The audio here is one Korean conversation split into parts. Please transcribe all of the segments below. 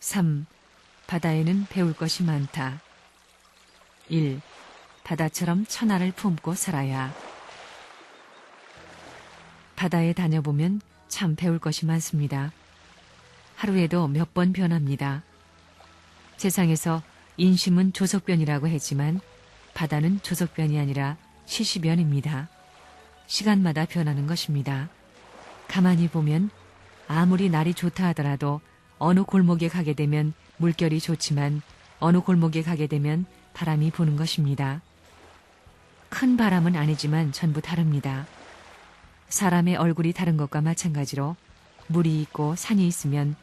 3. 바다에는 배울 것이 많다. 1. 바다처럼 천하를 품고 살아야. 바다에 다녀보면 참 배울 것이 많습니다. 하루에도 몇 번 변합니다. 세상에서 인심은 조석변이라고 했지만 바다는 조석변이 아니라 시시변입니다. 시간마다 변하는 것입니다. 가만히 보면 아무리 날이 좋다 하더라도 어느 골목에 가게 되면 물결이 좋지만 어느 골목에 가게 되면 바람이 부는 것입니다. 큰 바람은 아니지만 전부 다릅니다. 사람의 얼굴이 다른 것과 마찬가지로 물이 있고 산이 있으면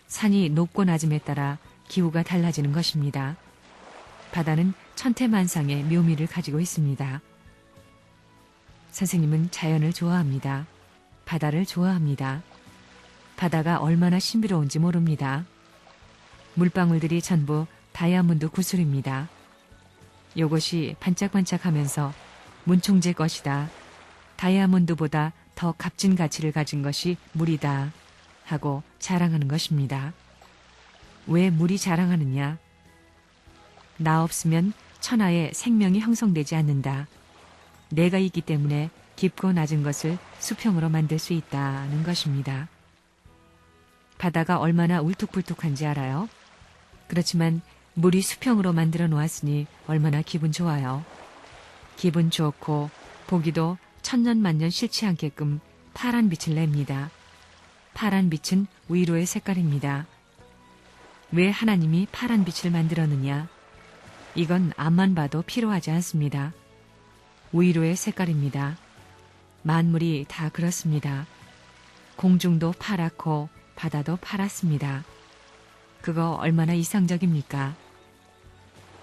산이 높고 낮음에 따라 기후가 달라지는 것입니다. 바다는 천태만상의 묘미를 가지고 있습니다. 선생님은 자연을 좋아합니다. 바다를 좋아합니다. 바다가 얼마나 신비로운지 모릅니다. 물방울들이 전부 다이아몬드 구슬입니다. 이것이 반짝반짝하면서 문총재 것이다. 다이아몬드보다 더 값진 가치를 가진 것이 물이다 하고 자랑하는 것입니다. 왜 물이 자랑하느냐? 나 없으면 천하에 생명이 형성되지 않는다. 내가 있기 때문에 깊고 낮은 것을 수평으로 만들 수 있다는 것입니다. 바다가 얼마나 울퉁불퉁한지 알아요? 그렇지만 물이 수평으로 만들어 놓았으니 얼마나 기분 좋아요. 기분 좋고 보기도 천년만년 싫지 않게끔 파란 빛을 냅니다. 파란 빛은 위로의 색깔입니다. 왜 하나님이 파란 빛을 만들었느냐? 이건 앞만 봐도 필요하지 않습니다. 위로의 색깔입니다. 만물이 다 그렇습니다. 공중도 파랗고 바다도 파랗습니다. 그거 얼마나 이상적입니까?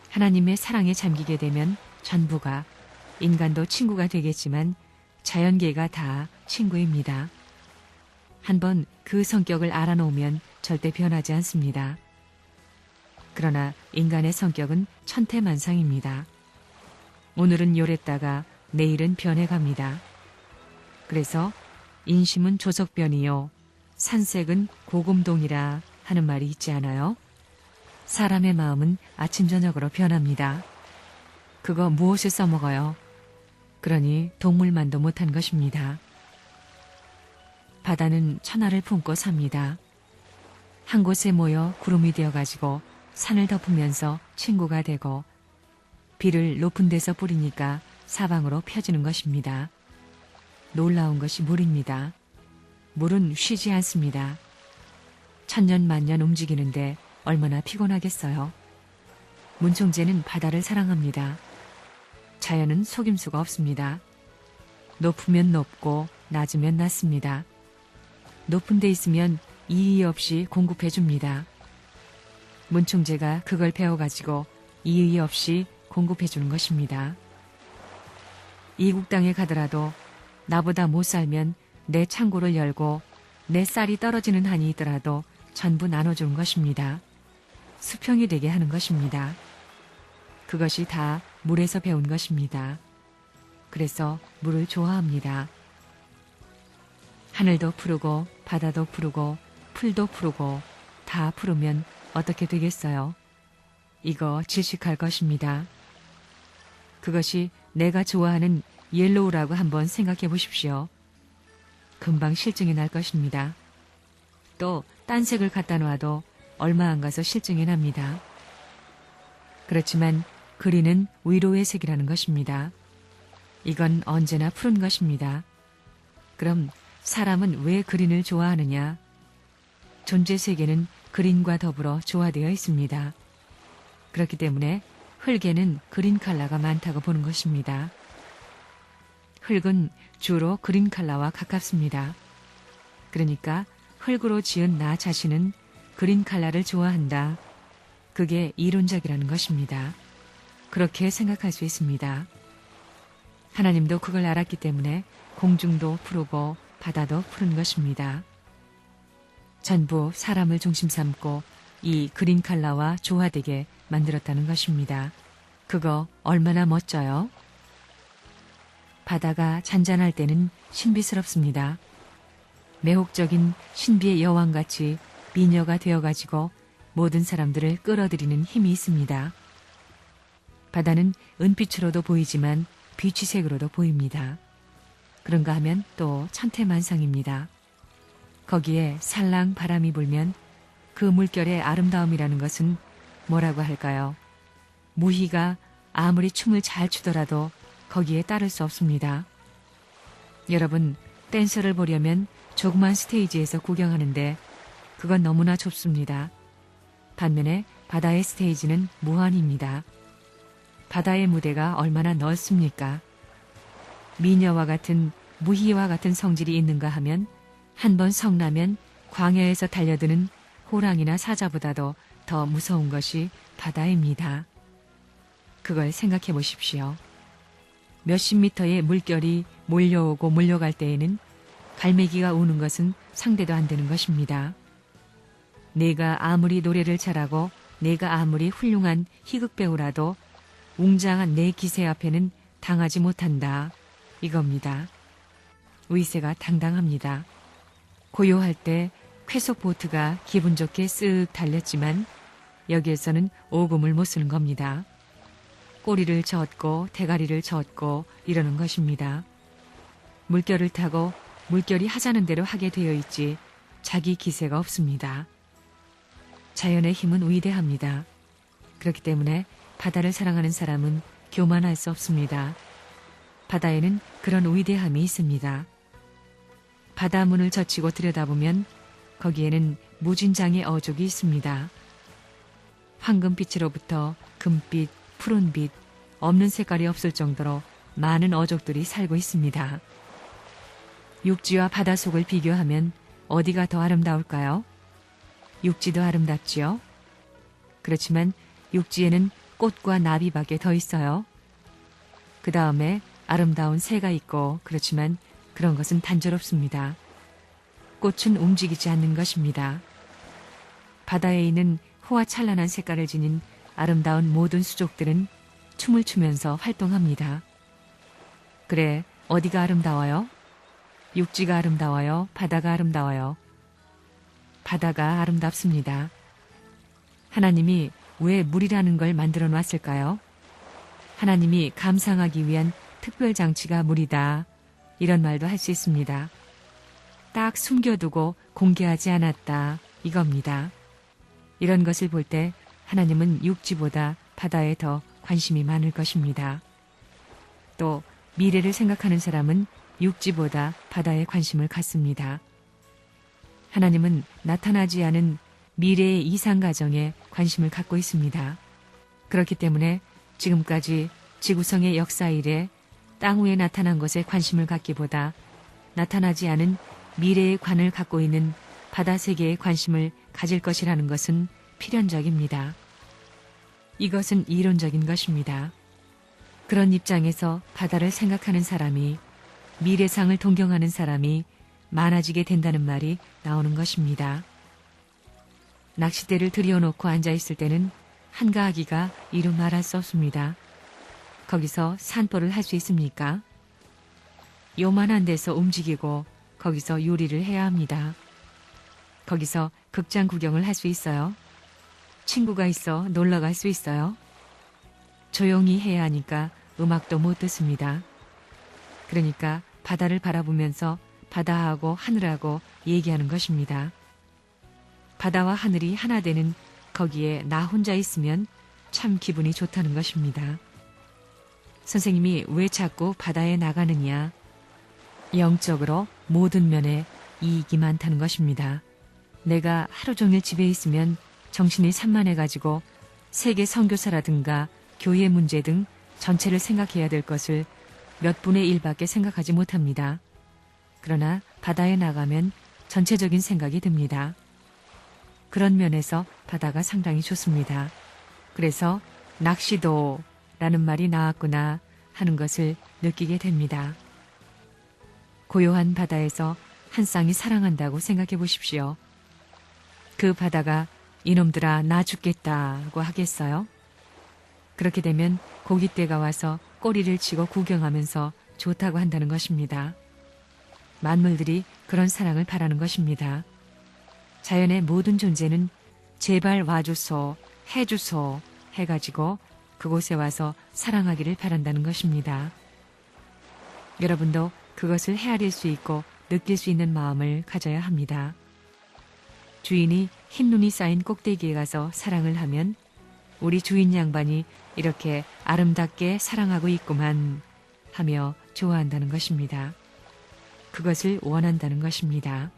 하나님의 사랑에 잠기게 되면 전부가, 인간도 친구가 되겠지만 자연계가 다 친구입니다. 한번 그 성격을 알아놓으면 절대 변하지 않습니다. 그러나 인간의 성격은 천태만상입니다. 오늘은 요랬다가 내일은 변해갑니다. 그래서 인심은 조석변이요 산색은 고금동이라 하는 말이 있지 않아요? 사람의 마음은 아침 저녁으로 변합니다. 그거 무엇을 써먹어요? 그러니 동물만도 못한 것입니다. 바다는 천하를 품고 삽니다. 한 곳에 모여 구름이 되어가지고 산을 덮으면서 친구가 되고 비를 높은 데서 뿌리니까 사방으로 펴지는 것입니다. 놀라운 것이 물입니다. 물은 쉬지 않습니다. 천년만년 움직이는데 얼마나 피곤하겠어요. 문총재는 바다를 사랑합니다. 자연은 속임수가 없습니다. 높으면 높고 낮으면 낮습니다. 높은 데 있으면 이의 없이 공급해 줍니다. 문총재가 그걸 배워가지고 이의 없이 공급해 주는 것입니다. 이국 땅에 가더라도 나보다 못 살면 내 창고를 열고 내 쌀이 떨어지는 한이 있더라도 전부 나눠주는 것입니다. 수평이 되게 하는 것입니다. 그것이 다 물에서 배운 것입니다. 그래서 물을 좋아합니다. 하늘도 푸르고 바다도 푸르고 풀도 푸르고 다 푸르면 어떻게 되겠어요? 이거 질식할 것입니다. 그것이 내가 좋아하는 옐로우라고 한번 생각해 보십시오. 금방 실증이 날 것입니다. 또 딴 색을 갖다 놔도 얼마 안 가서 실증이 납니다. 그렇지만 그린은 위로의 색이라는 것입니다. 이건 언제나 푸른 것입니다. 그럼 사람은 왜 그린을 좋아하느냐? 존재 세계는 그린과 더불어 조화되어 있습니다. 그렇기 때문에 흙에는 그린 컬러가 많다고 보는 것입니다. 흙은 주로 그린 컬러와 가깝습니다. 그러니까 흙으로 지은 나 자신은 그린 컬러를 좋아한다. 그게 이론적이라는 것입니다. 그렇게 생각할 수 있습니다. 하나님도 그걸 알았기 때문에 공중도 푸르고 바다도 푸른 것입니다. 전부 사람을 중심 삼고 이 그린 컬러와 조화되게 만들었다는 것입니다. 그거 얼마나 멋져요? 바다가 잔잔할 때는 신비스럽습니다. 매혹적인 신비의 여왕같이 미녀가 되어가지고 모든 사람들을 끌어들이는 힘이 있습니다. 바다는 은빛으로도 보이지만 비취색으로도 보입니다. 그런가 하면 또 천태만상입니다. 거기에 살랑 바람이 불면 그 물결의 아름다움이라는 것은 뭐라고 할까요? 무희가 아무리 춤을 잘 추더라도 거기에 따를 수 없습니다. 여러분, 댄서를 보려면 조그만 스테이지에서 구경하는데 그건 너무나 좁습니다. 반면에 바다의 스테이지는 무한입니다. 바다의 무대가 얼마나 넓습니까? 미녀와 같은 무희와 같은 성질이 있는가 하면 한 번 성나면 광야에서 달려드는 호랑이나 사자보다도 더 무서운 것이 바다입니다. 그걸 생각해 보십시오. 몇십 미터의 물결이 몰려오고 몰려갈 때에는 갈매기가 우는 것은 상대도 안 되는 것입니다. 내가 아무리 노래를 잘하고 내가 아무리 훌륭한 희극배우라도 웅장한 내 기세 앞에는 당하지 못한다. 이겁니다. 위세가 당당합니다. 고요할 때 쾌속 보트가 기분 좋게 쓱 달렸지만 여기에서는 오금을 못 쓰는 겁니다. 꼬리를 젓고 대가리를 젓고 이러는 것입니다. 물결을 타고 물결이 하자는 대로 하게 되어 있지 자기 기세가 없습니다. 자연의 힘은 위대합니다. 그렇기 때문에 바다를 사랑하는 사람은 교만할 수 없습니다. 바다에는 그런 위대함이 있습니다. 바다 문을 젖히고 들여다보면 거기에는 무진장의 어족이 있습니다. 황금빛으로부터 금빛, 푸른빛, 없는 색깔이 없을 정도로 많은 어족들이 살고 있습니다. 육지와 바다 속을 비교하면 어디가 더 아름다울까요? 육지도 아름답지요. 그렇지만 육지에는 꽃과 나비밖에 더 있어요. 그 다음에 아름다운 새가 있고 그렇지만 그런 것은 단조롭습니다. 꽃은 움직이지 않는 것입니다. 바다에 있는 호화찬란한 색깔을 지닌 아름다운 모든 수족들은 춤을 추면서 활동합니다. 그래, 어디가 아름다워요? 육지가 아름다워요? 바다가 아름다워요? 바다가 아름답습니다. 하나님이 왜 물이라는 걸 만들어 놨을까요? 하나님이 감상하기 위한 특별 장치가 물이다. 이런 말도 할 수 있습니다. 딱 숨겨두고 공개하지 않았다. 이겁니다. 이런 것을 볼 때 하나님은 육지보다 바다에 더 관심이 많을 것입니다. 또 미래를 생각하는 사람은 육지보다 바다에 관심을 갖습니다. 하나님은 나타나지 않은 미래의 이상가정에 관심을 갖고 있습니다. 그렇기 때문에 지금까지 지구성의 역사 이래 땅 위에 나타난 것에 관심을 갖기보다 나타나지 않은 미래의 관을 갖고 있는 바다 세계에 관심을 가질 것이라는 것은 필연적입니다. 이것은 이론적인 것입니다. 그런 입장에서 바다를 생각하는 사람이, 미래상을 동경하는 사람이 많아지게 된다는 말이 나오는 것입니다. 낚싯대를 들여놓고 앉아있을 때는 한가하기가 이루 말할 수 없습니다. 거기서 산보를 할 수 있습니까? 요만한 데서 움직이고 거기서 요리를 해야 합니다. 거기서 극장 구경을 할 수 있어요. 친구가 있어 놀러 갈 수 있어요. 조용히 해야 하니까 음악도 못 듣습니다. 그러니까 바다를 바라보면서 바다하고 하늘하고 얘기하는 것입니다. 바다와 하늘이 하나 되는 거기에 나 혼자 있으면 참 기분이 좋다는 것입니다. 선생님이 왜 자꾸 바다에 나가느냐? 영적으로 모든 면에 이익이 많다는 것입니다. 내가 하루 종일 집에 있으면 정신이 산만해가지고 세계 선교사라든가 교회 문제 등 전체를 생각해야 될 것을 몇 분의 1밖에 생각하지 못합니다. 그러나 바다에 나가면 전체적인 생각이 듭니다. 그런 면에서 바다가 상당히 좋습니다. 그래서 낚시도라는 말이 나왔구나 하는 것을 느끼게 됩니다. 고요한 바다에서 한 쌍이 사랑한다고 생각해 보십시오. 그 바다가 이놈들아 나 죽겠다고 하겠어요? 그렇게 되면 고깃대가 와서 꼬리를 치고 구경하면서 좋다고 한다는 것입니다. 만물들이 그런 사랑을 바라는 것입니다. 자연의 모든 존재는 제발 와주소, 해주소 해가지고 그곳에 와서 사랑하기를 바란다는 것입니다. 여러분도 그것을 헤아릴 수 있고 느낄 수 있는 마음을 가져야 합니다. 주인이 흰눈이 쌓인 꼭대기에 가서 사랑을 하면 우리 주인 양반이 이렇게 아름답게 사랑하고 있구만 하며 좋아한다는 것입니다. 그것을 원한다는 것입니다.